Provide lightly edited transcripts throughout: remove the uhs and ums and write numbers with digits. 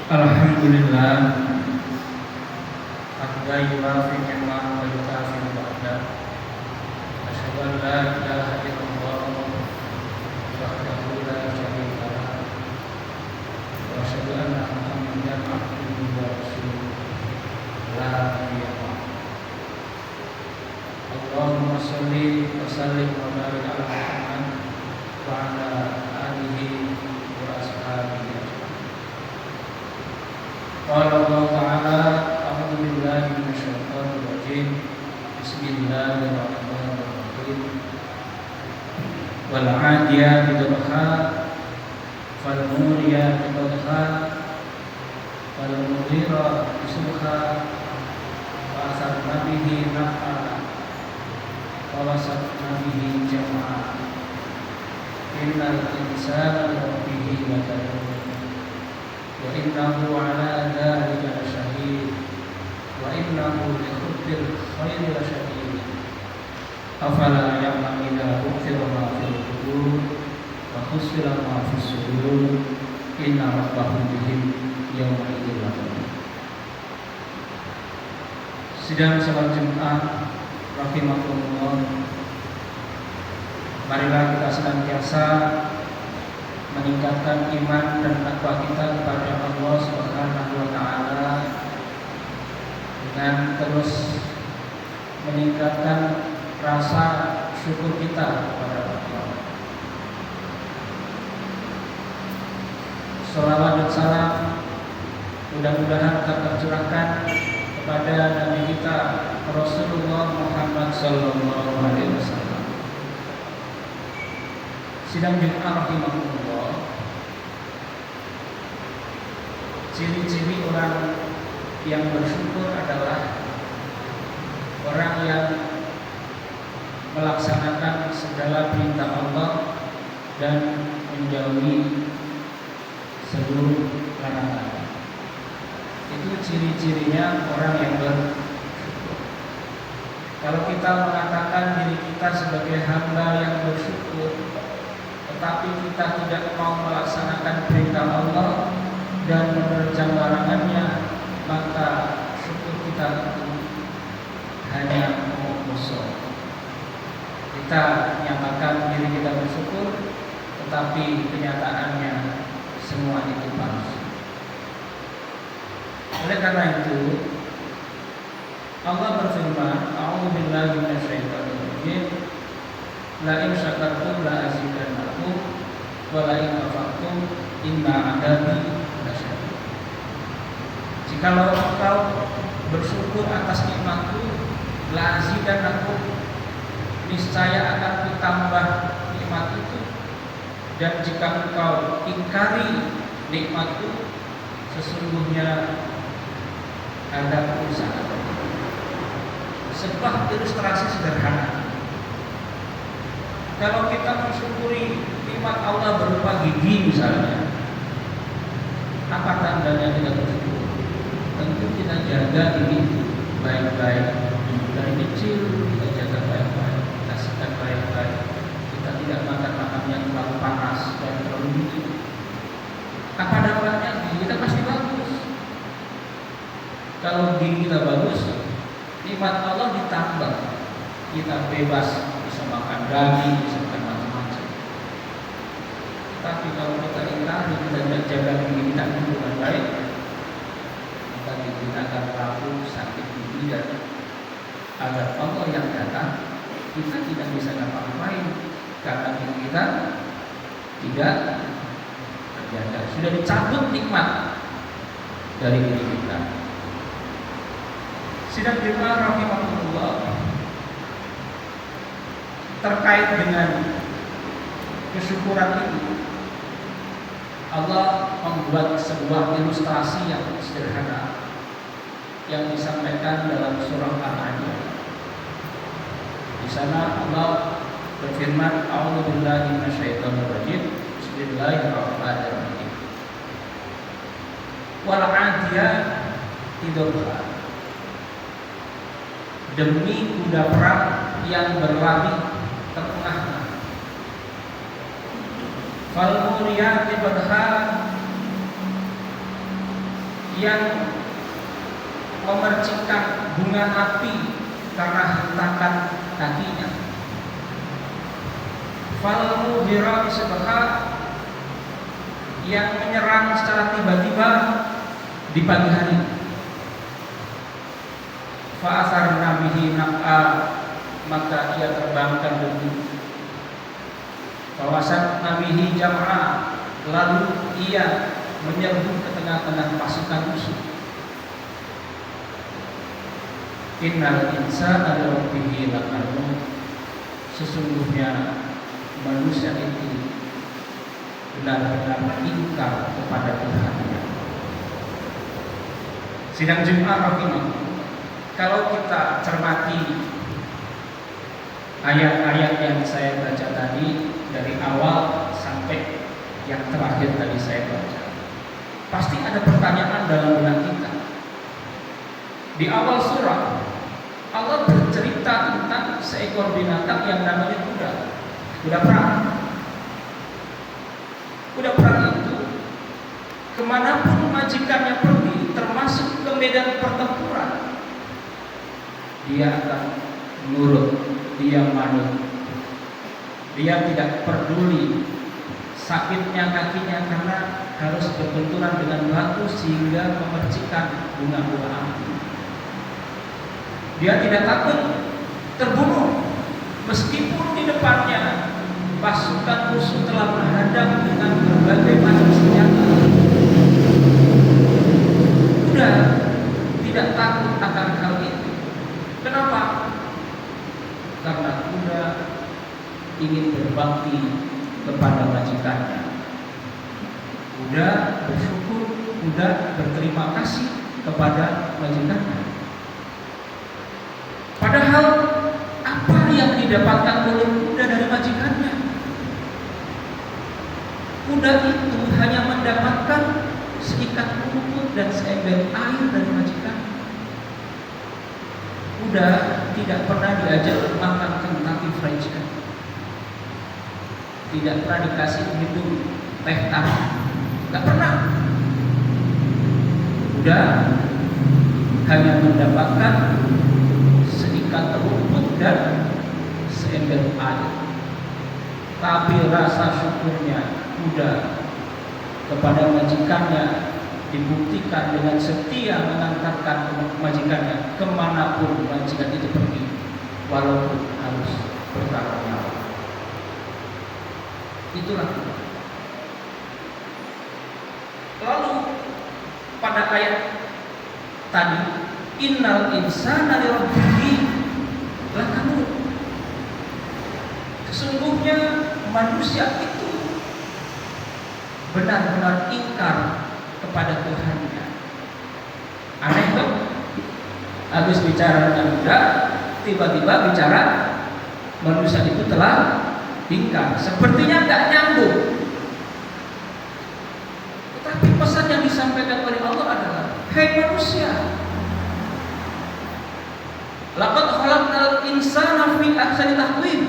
Alhamdulillah, hamdan yuwafi ni'mah wa yukafi ba'dah. Asyhadu an la ilaha illallah wahdahu la syarika lah, wa asyhadu anna Muhammadan abduhu wa rasuluh la nabiyya ba'dahu. Allahumma shalli wa sallim wa barik ala Muhammad wa ala alihi wa ashabihi. Qala Allah Ta'ala, a'udzu billahi minasyaitonir rajim. Bismillahirrahmanirrahim. Wal 'adiyati dhabha, fal muriyati qadha, fal mughirati subha, wa asarna bihi naf'a, wa wasatna bihi jam'a. Innal insana li rabbih lakanud. Wa innahu ala dzalika lasyahid, wa innahu li hubbil khairi lasyadid. Afala ya'lamu idza bu'thira ma fil qubur wa husila ma fis sudur, inna rabbahum bihim yawma idzin lakabir. Sidang salat Jumat rahimakumullah, marilah kita senantiasa meningkatkan iman dan takwa kita kepada Allah Subhanahu wa Ta'ala dengan terus meningkatkan rasa syukur kita kepada Allah. Sholawat dan salam mudah-mudahan tetap tercurahkan kepada Nabi kita Rasulullah Muhammad Sallallahu Alaihi Wasallam. Sidang Jumat rahimahullah, ciri-ciri orang yang bersyukur adalah orang yang melaksanakan segala perintah Allah dan menjauhi seluruh larangan. Itu ciri-cirinya orang yang bersyukur. Kalau kita mengatakan diri kita sebagai hamba yang bersyukur, tetapi kita tidak mau melaksanakan perintah Allah dan menerjang larangannya, maka syukur kita itu hanya omong kosong. Kita nyatakan diri kita bersyukur, tetapi kenyataannya semua itu palsu. Oleh karena itu, Allah berfirman, "A'udzubillahi minasyaitonirrajim. La in syakartum la azidannakum wa la in kafartum inna 'adzabi lasyadid." Jikalau engkau bersyukur atas nikmatku, la azidannakum, niscaya akan kutambah nikmat itu. Dan jika engkau ingkari nikmatku, sesungguhnya ada usaha. Sebuah ilustrasi sederhana. Kalau kita mensyukuri nikmat Allah berupa gigi misalnya, apa tandanya kita bersyukur? Tentu kita jaga gigi baik-baik. Dari kecil kita jaga baik-baik, kita sikat baik-baik. Kita tidak makan yang terlalu panas dan terlalu dingin. Apa dampaknya? Gigi kita pasti bagus. Kalau gigi kita bagus, nikmat Allah ditambah. Kita bebas bisa makan daging, bisa makan macam-macam. Tapi kalau kita ingkari, kita tidak jaga gigi kita dengan baik, maka gigi kita akan rapuh, sakit gigi, dan agar Allah yang datang, kita tidak bisa ngapa-ngapain karena gigi kita tidak terjaga. Sudah dicabut nikmat dari diri kita. Sidang Jumat rahimahullah, terkait dengan kesyukuran ini, Allah membuat sebuah ilustrasi yang sederhana yang disampaikan dalam surah Al-An'am. Di sana Allah berfirman, "A'udzubillahi minasyaitonirrajim. Bismillahirrahmanirrahim. Wal 'adiyati dhabha." Demi kuda perang yang berlari tengah-tengah. Fal muriyati qadha, yang memercikkan bunga api karena hentakan kakinya. Fal mudhirati subha, yang menyerang secara tiba-tiba di pagi hari. Fa'asar nabihi naq'a, maka ia terbangkan debu. Fawasat nabihi jam'a, lalu ia menyerbu ke tengah-tengah pasukan musuh. Innal insana li rabbihi lakanut, sesungguhnya manusia itu benar-benar ingkar kepada Tuhannya. Sidang Jumat rahimahullah, kalau kita cermati ayat-ayat yang saya baca tadi dari awal sampai yang terakhir tadi saya baca, pasti ada pertanyaan dalam benak kita. Di awal surah Allah bercerita tentang seekor binatang yang namanya kuda perang. Kuda perang itu kemanapun majikannya pergi, termasuk ke medan pertempuran, dia akan nurut, dia manut. Dia tidak peduli sakitnya kakinya karena harus berbenturan dengan batu sehingga memercikkan bunga-bunga api. Dia tidak takut terbunuh Meskipun di depannya pasukan musuh telah menghadap dengan berbagai macam senjata, kuda tidak takut akan hal itu. Kenapa? Karena kuda ingin berbakti kepada majikannya. Kuda bersyukur, kuda berterima kasih kepada majikannya. Padahal apa yang didapatkan oleh kuda dari majikannya? Kuda itu hanya mendapatkan seikat rumput dan seember air dari majikannya. Kuda tidak pernah diajak makan Kentucky Fried Chicken, tidak pernah dikasih minum teh tarik, nggak pernah. Kuda hanya mendapatkan seikat rumput dan seember air. Tapi rasa syukurnya kuda kepada majikannya dibuktikan dengan setia mengantarkan majikannya kemanapun majikan itu pergi, walaupun harus bertaruh nyawa. Itulah kuda. Lalu pada ayat tadi, innal insana lirabbihi lakanut. Sesungguhnya manusia itu benar-benar ingkar kepada Tuhannya. Aneh tuh, habis bicara dengan kuda, tiba-tiba bicara manusia itu telah ingkar. Sepertinya nggak nyambung. Tetapi pesan yang disampaikan oleh Allah adalah, hei manusia, laqad khalaqnal insana fi ahsani taqwim.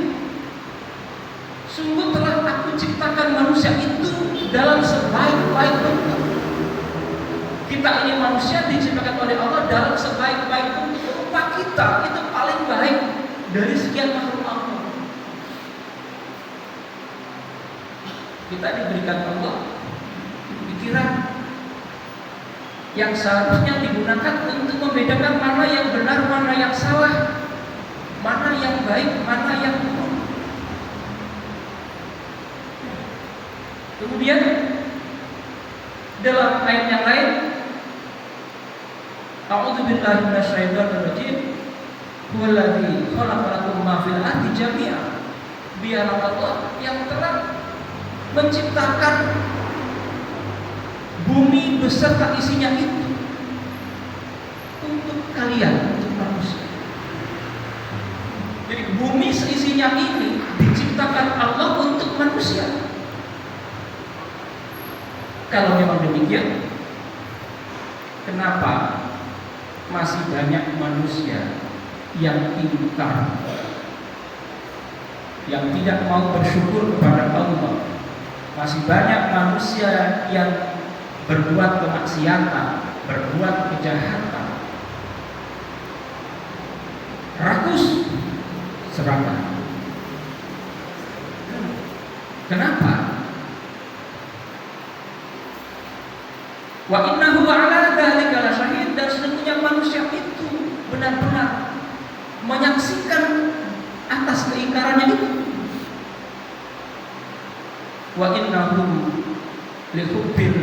Sungguh telah aku ciptakan manusia itu dalam sebaik-baik bentuk. Kita ini manusia diciptakan oleh Allah dalam sebaik-baik bentuk. Rupa kita itu paling baik dari sekian makhluk Allah. Kita diberikan Allah pikiran yang seharusnya digunakan untuk membedakan mana yang benar, mana yang salah, mana yang baik, mana yang buruk. Kemudian dalam ayat yang lain, a'udzubillahi minasyaitonir rajim, huwallazi khalaqalakum ma fil ardi jami'an. Biarlah Allah yang telah menciptakan bumi beserta isinya itu untuk kalian, untuk manusia. Jadi bumi seisinya ini diciptakan Allah untuk manusia. Kalau memang demikian, kenapa masih banyak manusia yang ingkar, yang tidak mau bersyukur kepada Allah? Masih banyak manusia yang berbuat kemaksiatan, berbuat kejahatan, rakus, serakah. Kenapa? Wa innahu ala dzalika lasyahid. Dan sesungguhnya manusia itu benar-benar menyaksikan atas keingkarannya itu. Wa innahu li hubbil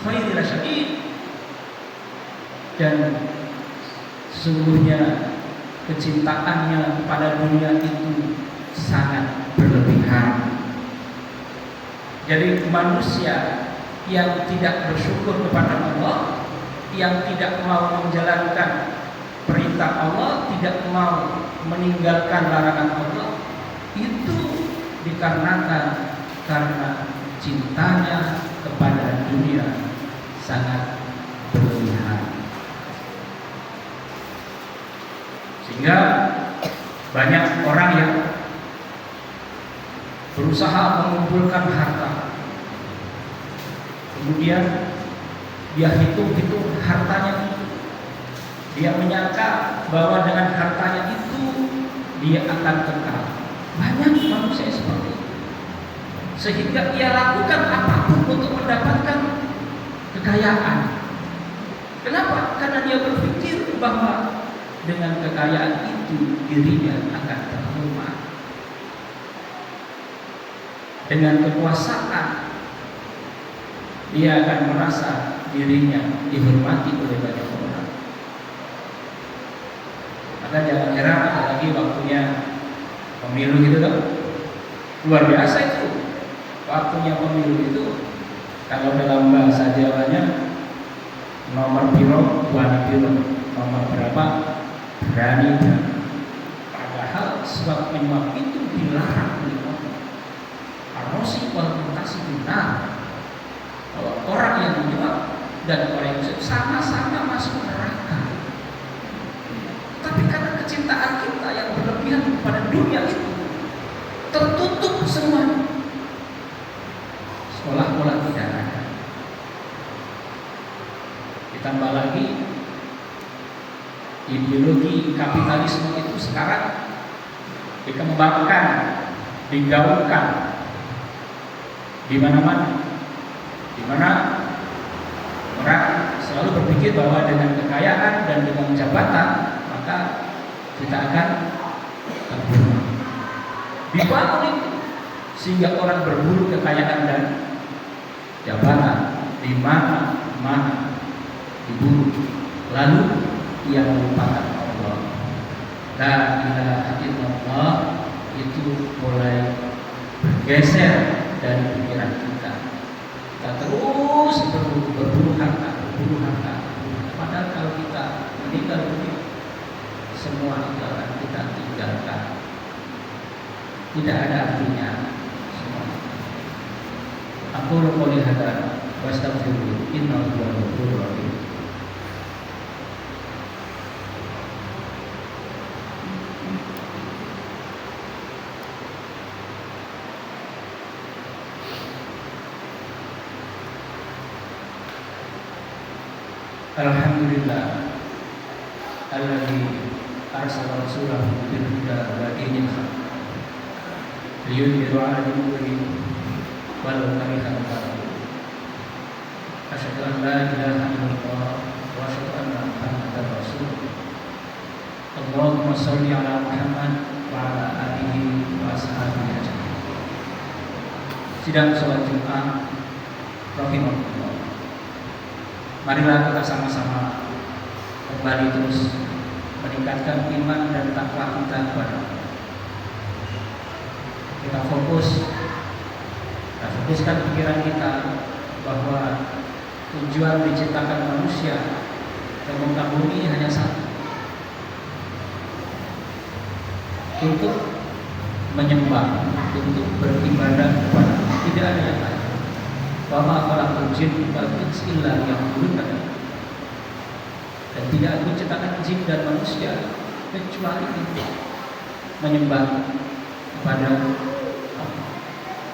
khairi lasyadid. Dan sesungguhnya kecintaannya kepada dunia itu sangat berlebihan. Jadi manusia yang tidak bersyukur kepada Allah, yang tidak mau menjalankan perintah Allah, tidak mau meninggalkan larangan Allah, itu dikarenakan karena cintanya kepada dunia sangat berlebihan. Sehingga banyak orang yang berusaha mengumpulkan harta, kemudian dia hitung-hitung hartanya, dia menyangka bahwa dengan hartanya itu dia akan kekal. Banyak manusia seperti itu, sehingga ia lakukan apapun untuk mendapatkan kekayaan. Kenapa? Karena dia berpikir bahwa dengan kekayaan itu dirinya akan terhormat, dengan kekuasaan, dia akan merasa dirinya dihormati oleh banyak orang. Maka jangan heran apalagi waktunya pemilu gitu kan. Luar biasa itu. Waktunya pemilu itu kalau dalam bahasa Jawanya nomor piro, buani piro, nomor berapa, berani. Padahal sebab memang itu dilarang oleh Allah. Arosi kualifikasi benar bahwa orang yang menyuap dan orang yang sama-sama masuk neraka. Tapi karena kecintaan kita yang berlebihan kepada dunia itu, tertutup semuanya. Sekolah-sekolah tidak ada. Ditambah lagi ideologi kapitalisme itu sekarang dikembangkan, digaungkan di mana-mana, di mana orang selalu berpikir bahwa dengan kekayaan dan dengan jabatan maka kita akan terburu. Dibangun itu sehingga orang berburu kekayaan dan jabatan di mana-mana diburu, lalu ia melupakan Allah. La ilaha illallah itu mulai bergeser dari pikiran kita. Kita terus berburu harta. Padahal kalau kita meninggal dunia, semua itu akan kita tinggalkan. Tidak ada artinya semua. Aku qouli hadza wa astaghfiruhu innahu huwal ghafurur rahim. Alhamdulillah alladzi arsala rasulahu bil huda wa dinil haq liyudhhirahu 'alal umuri walau karihal kafirun. Asyhadu an la ilaha illallah wa asyhadu anna Muhammadar rasulullah. Allahumma shalli 'ala Muhammad wa 'ala alihi wa ashabihi ajmain. Sidang salat Jumat rahimahullah. Marilah kita sama-sama kembali terus meningkatkan iman dan takwa kita kepada Allah. Kita fokuskan pikiran kita bahwa tujuan diciptakan manusia ke muka bumi hanya satu, untuk menyembah, untuk beribadah kepada Allah. Tidak ada yang lain. Wa ma khalaqul jinna wal insa illa liya'budun. Dan tidak aku ciptakan jin dan manusia kecuali itu, menyembah kepada Allah.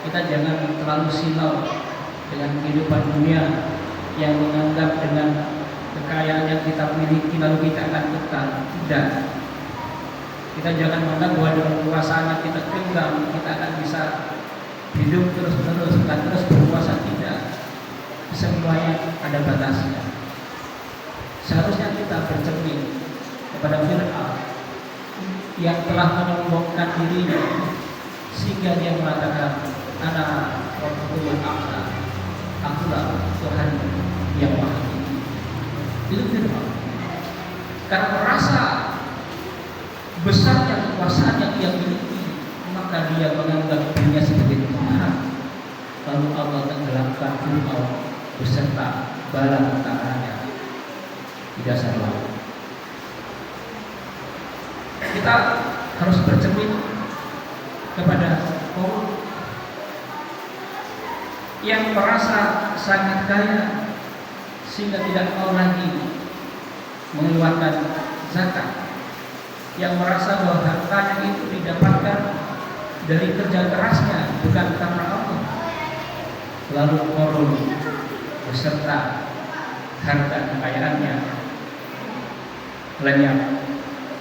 Kita jangan terlalu silau dengan kehidupan dunia yang menganggap dengan kekayaan yang kita miliki lalu kita akan kekal. Tidak. Kita jangan menganggap bahwa dengan kekuasaan yang kita genggam kita akan bisa hidup terus-menerus, akan terus berkuasa. Tidak. Semuanya ada batasnya. Seharusnya kita bercermin kepada Fir'aun yang telah menyombongkan dirinya sehingga dia mengatakan ana rabbukumul a'la, akulah Tuhan yang maha tinggi. Itu Fir'aun. Karena merasa besarnya kekuasaan yang ia miliki, maka dia menganggap dirinya sebagai Tuhan. Lalu Allah tenggelamkan Fir'aun beserta bala tentaranya di dasar laut. Kita harus bercermin kepada kaum yang merasa sangat kaya sehingga tidak mau lagi mengeluarkan zakat, yang merasa bahwa hartanya itu didapatkan dari kerja kerasnya bukan karena Allah, lalu korun beserta harta kekayaannya lenyap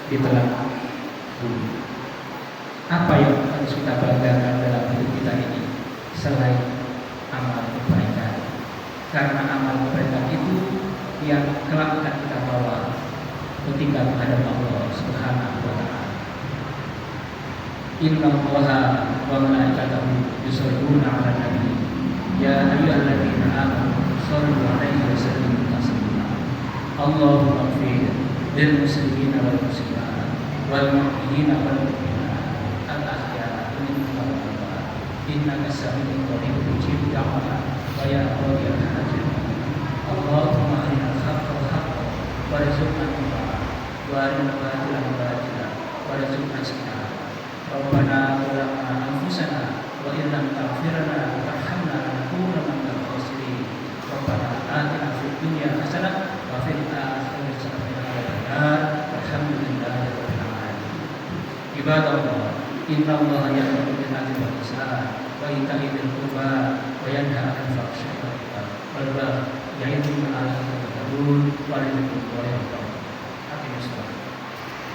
di telan bumi. Apa yang harus kita banggakan dalam hidup kita ini selain amal kebaikan? Karena amal kebaikan itu yang kelak akan kita bawa ketika menghadap Allah Subhanahu wa Ta'ala. Innallaha wa malaikatahu yusholluna 'alan nabi. Ya ayyuhalladzina amanu shollu 'alaihi wa sallimu taslima. Allahumma ighfir lil muslimina wal muslimat wal mu'minina wal mu'minat al ahya'i minhum wal amwat. Innaka sami'un qaribun mujibud da'wat wa ya qadiyal hajat. Allahumma arinal haqqa haqqan warzuqna ittiba'ah wa arinal batila batila warzuqna ijtinabah. Rabbana zalamna anfusana wa in lam taghfir lana wa tarhamna lanakunanna minal khasirin. Rabbana atina fid dunya hasanah wa fil akhirati hasanah wa qina adzabannar. Walhamdulillahi rabbil alamin. Ibadallah, innallaha ya'muru bil 'adli wal ihsan wa ita'i dzil qurba wa yanha 'anil fahsya'i wal munkar wal baghi ya'idukum la'allakum tattaqun. Wa